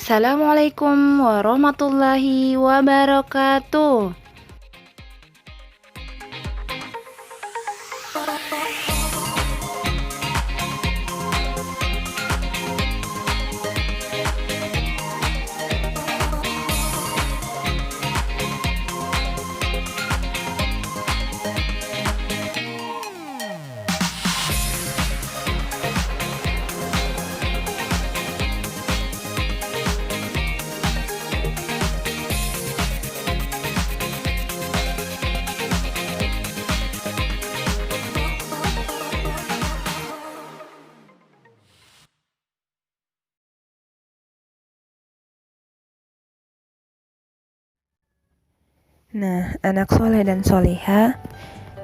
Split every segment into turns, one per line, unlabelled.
Assalamualaikum warahmatullahi wabarakatuh.
Nah, anak soleh dan soleha,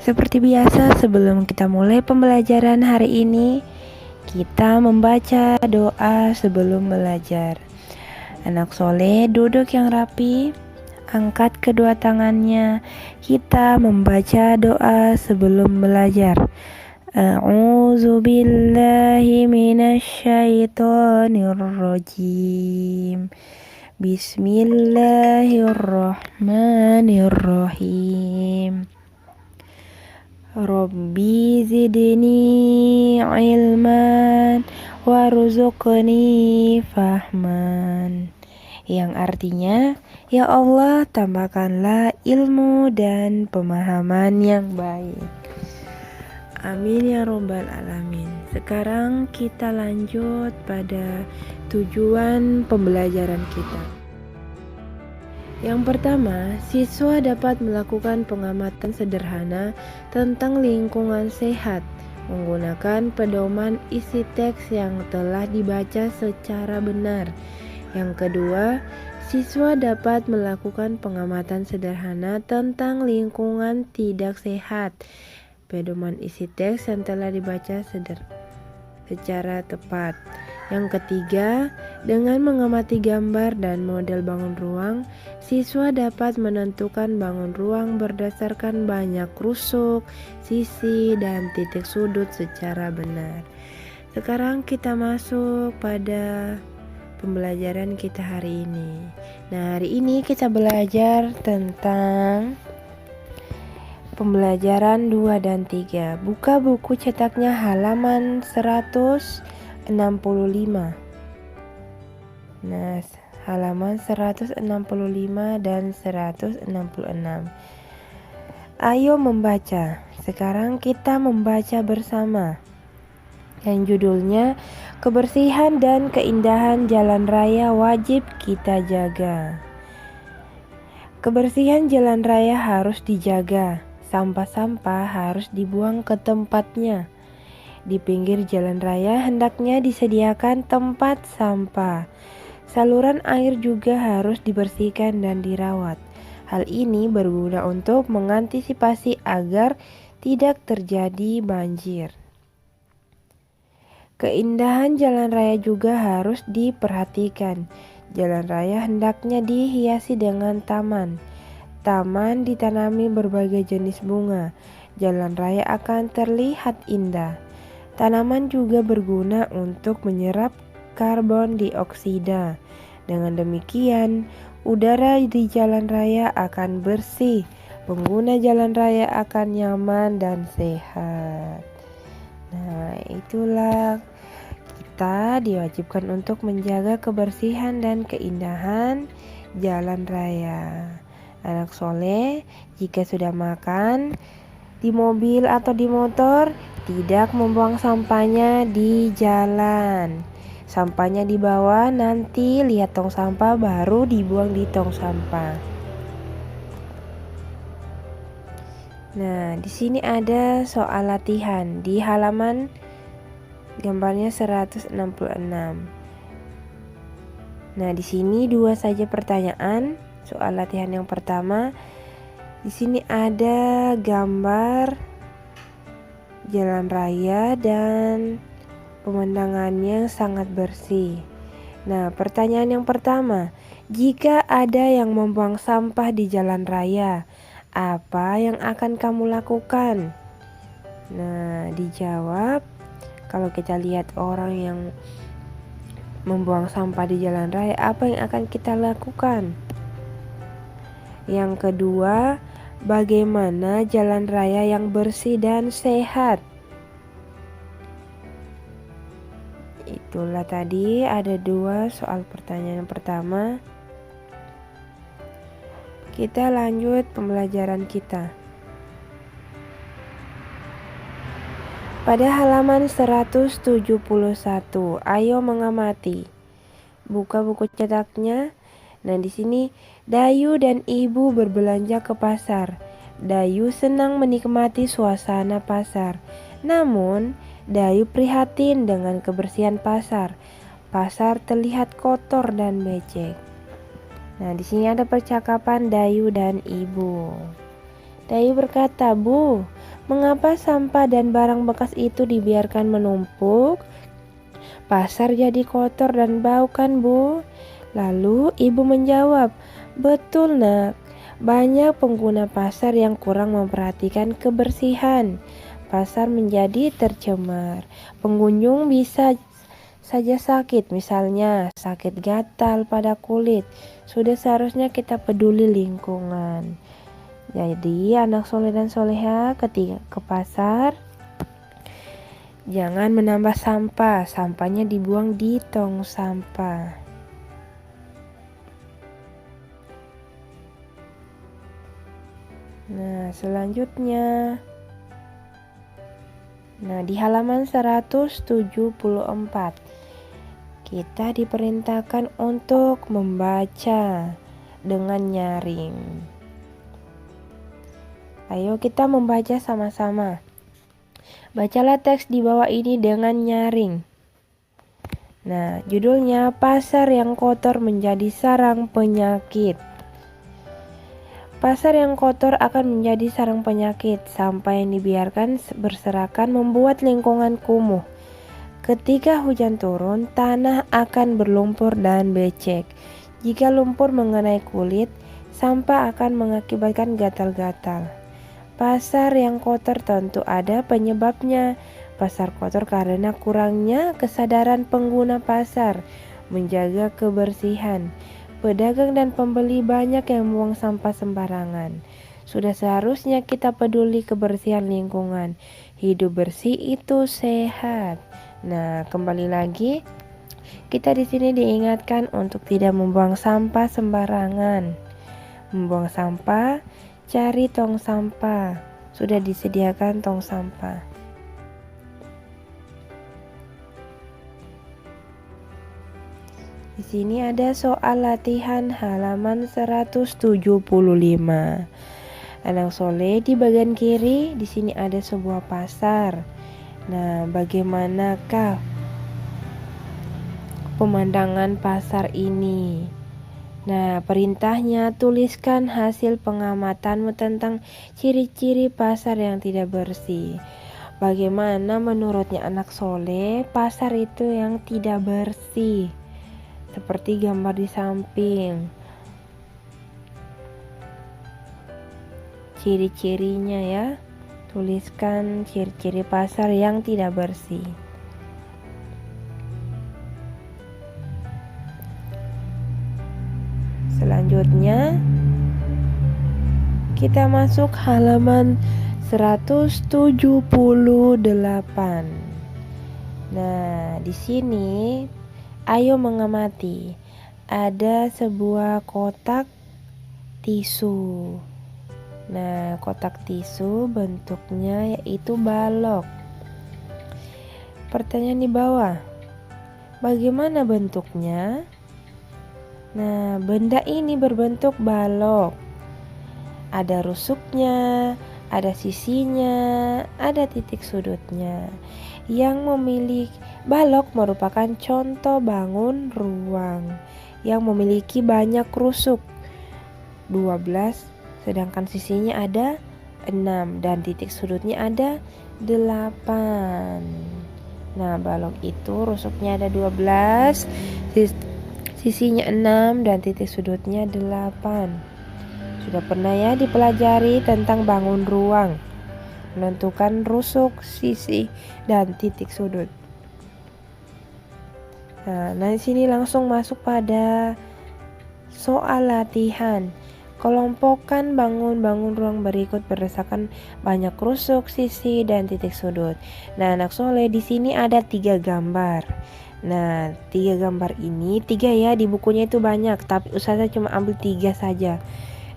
seperti biasa sebelum kita mulai pembelajaran hari ini, kita membaca doa sebelum belajar. Anak soleh duduk yang rapi, angkat kedua tangannya, kita membaca doa sebelum belajar. A'udzu billahi minasyaitonir rajim. Bismillahirrahmanirrahim. Rabbi zidni ilman warzuqni fahman. Yang artinya, ya Allah tambahkanlah ilmu dan pemahaman yang baik. Amin ya robbal alamin. Sekarang kita lanjut pada tujuan pembelajaran kita. Yang pertama, siswa dapat melakukan pengamatan sederhana tentang lingkungan sehat menggunakan pedoman isi teks yang telah dibaca secara benar. Yang kedua, siswa dapat melakukan pengamatan sederhana tentang lingkungan tidak sehat pedoman isi teks yang telah dibaca secara tepat. Yang ketiga, dengan mengamati gambar dan model bangun ruang, siswa dapat menentukan bangun ruang berdasarkan banyak rusuk, sisi, dan titik sudut secara benar. Sekarang kita masuk pada pembelajaran kita hari ini. Nah, hari ini kita belajar tentang pembelajaran 2 dan 3. Buka buku cetaknya halaman 165. Nah, halaman 165 dan 166. Ayo membaca. Sekarang kita membaca bersama. Yang judulnya Kebersihan dan Keindahan Jalan Raya Wajib Kita Jaga. Kebersihan jalan raya harus dijaga. Sampah-sampah harus dibuang ke tempatnya. Di pinggir jalan raya hendaknya disediakan tempat sampah. Saluran air juga harus dibersihkan dan dirawat. Hal ini berguna untuk mengantisipasi agar tidak terjadi banjir. Keindahan jalan raya juga harus diperhatikan. Jalan raya hendaknya dihiasi dengan taman. Taman ditanami berbagai jenis bunga. Jalan raya akan terlihat indah. Tanaman juga berguna untuk menyerap karbon dioksida. Dengan demikian, udara di jalan raya akan bersih. Pengguna jalan raya akan nyaman dan sehat. Nah, itulah kita diwajibkan untuk menjaga kebersihan dan keindahan jalan raya. Anak soleh, jika sudah makan di mobil atau di motor, tidak membuang sampahnya di jalan. Sampahnya di bawah, nanti lihat tong sampah baru dibuang di tong sampah. Nah, di sini ada soal latihan di halaman gambarnya 166. Nah, di sini 2 saja pertanyaan. Soal latihan yang pertama, di sini ada gambar jalan raya dan pemandangannya sangat bersih. Nah, pertanyaan yang pertama, jika ada yang membuang sampah di jalan raya, apa yang akan kamu lakukan? Nah, dijawab, kalau kita lihat orang yang membuang sampah di jalan raya, apa yang akan kita lakukan? Yang kedua, bagaimana jalan raya yang bersih dan sehat? Itulah tadi ada 2 soal pertanyaan. Yang pertama, kita lanjut pembelajaran kita. Pada halaman 171, ayo mengamati. Buka buku cetaknya. Nah, di sini Dayu dan Ibu berbelanja ke pasar. Dayu senang menikmati suasana pasar. Namun, Dayu prihatin dengan kebersihan pasar. Pasar terlihat kotor dan becek. Nah, di sini ada percakapan Dayu dan Ibu. Dayu berkata, "Bu, mengapa sampah dan barang bekas itu dibiarkan menumpuk? Pasar jadi kotor dan bau kan, Bu?" Lalu ibu menjawab, "Betul, Nak. Banyak pengguna pasar yang kurang memperhatikan kebersihan. Pasar menjadi tercemar. Pengunjung bisa saja sakit, misalnya sakit gatal pada kulit. Sudah seharusnya kita peduli lingkungan." Jadi anak soleh dan soleha ketika ke pasar, jangan menambah sampah. Sampahnya dibuang di tong sampah. Nah, selanjutnya. Nah, di halaman 174, kita diperintahkan untuk membaca dengan nyaring. Ayo kita membaca sama-sama. Bacalah teks di bawah ini dengan nyaring. Nah, judulnya Pasar yang Kotor Menjadi Sarang Penyakit. Pasar yang kotor akan menjadi sarang penyakit. Sampah yang dibiarkan berserakan membuat lingkungan kumuh. Ketika hujan turun, tanah akan berlumpur dan becek. Jika lumpur mengenai kulit, sampah akan mengakibatkan gatal-gatal. Pasar yang kotor tentu ada penyebabnya. Pasar kotor karena kurangnya kesadaran pengguna pasar menjaga kebersihan. Pedagang dan pembeli banyak yang membuang sampah sembarangan. Sudah seharusnya kita peduli kebersihan lingkungan. Hidup bersih itu sehat. Nah, kembali lagi kita di sini diingatkan untuk tidak membuang sampah sembarangan. Membuang sampah, cari tong sampah. Sudah disediakan tong sampah. Di sini ada soal latihan halaman 175. Anak soleh, di bagian kiri di sini ada sebuah pasar. Nah, bagaimanakah pemandangan pasar ini? Nah, perintahnya tuliskan hasil pengamatanmu tentang ciri-ciri pasar yang tidak bersih. Bagaimana menurutnya anak soleh pasar itu yang tidak bersih? Seperti gambar di samping. Ciri-cirinya ya. Tuliskan ciri-ciri pasar yang tidak bersih. Selanjutnya kita masuk halaman 178. Nah, di sini ayo mengamati. Ada sebuah kotak tisu. Nah, kotak tisu bentuknya yaitu balok. Pertanyaan di bawah. Bagaimana bentuknya? Nah, benda ini berbentuk balok. Ada rusuknya, ada sisinya, ada titik sudutnya. Yang memiliki balok merupakan contoh bangun ruang yang memiliki banyak rusuk, 12, sedangkan sisinya ada 6 dan titik sudutnya ada 8. Nah, balok itu rusuknya ada 12, sisinya 6 dan titik sudutnya 8. Sudah pernah ya dipelajari tentang bangun ruang, menentukan rusuk, sisi, dan titik sudut. Nah, di sini langsung masuk pada soal latihan. Kelompokkan bangun-bangun ruang berikut berdasarkan banyak rusuk, sisi, dan titik sudut. Nah, anak soleh di sini ada 3 gambar. Nah, 3 gambar ini, 3 ya, di bukunya itu banyak, tapi Ustazah cuma ambil 3 saja.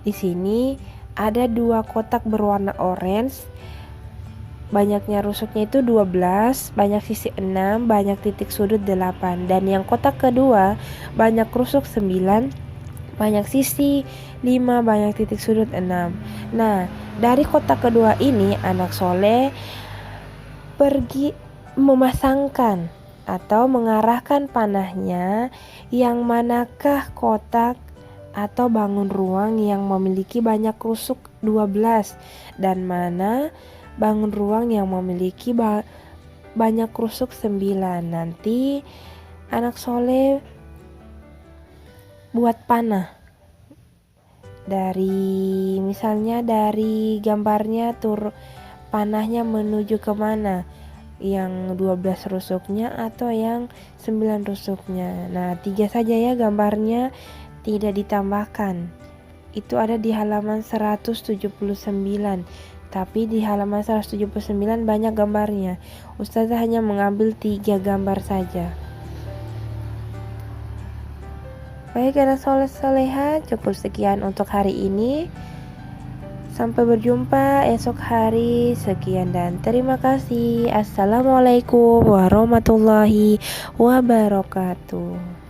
Di sini ada 2 kotak berwarna orange. Banyaknya rusuknya itu 12, banyak sisi 6, banyak titik sudut 8. Dan yang kotak kedua, banyak rusuk 9, banyak sisi 5, banyak titik sudut 6. Nah, dari kotak kedua ini anak soleh pergi memasangkan atau mengarahkan panahnya yang manakah kotak atau bangun ruang yang memiliki banyak rusuk 12 dan mana bangun ruang yang memiliki banyak rusuk 9. Nanti anak soleh buat panah dari misalnya dari gambarnya panahnya menuju kemana, yang 12 rusuknya atau yang 9 rusuknya. Nah, 3 saja ya gambarnya, tidak ditambahkan. Itu ada di halaman 179. Tapi di halaman 179 banyak gambarnya. Ustazah hanya mengambil 3 gambar saja. Baik anak soleh soleha, cukup sekian untuk hari ini. Sampai berjumpa esok hari. Sekian dan terima kasih. Assalamualaikum warahmatullahi wabarakatuh.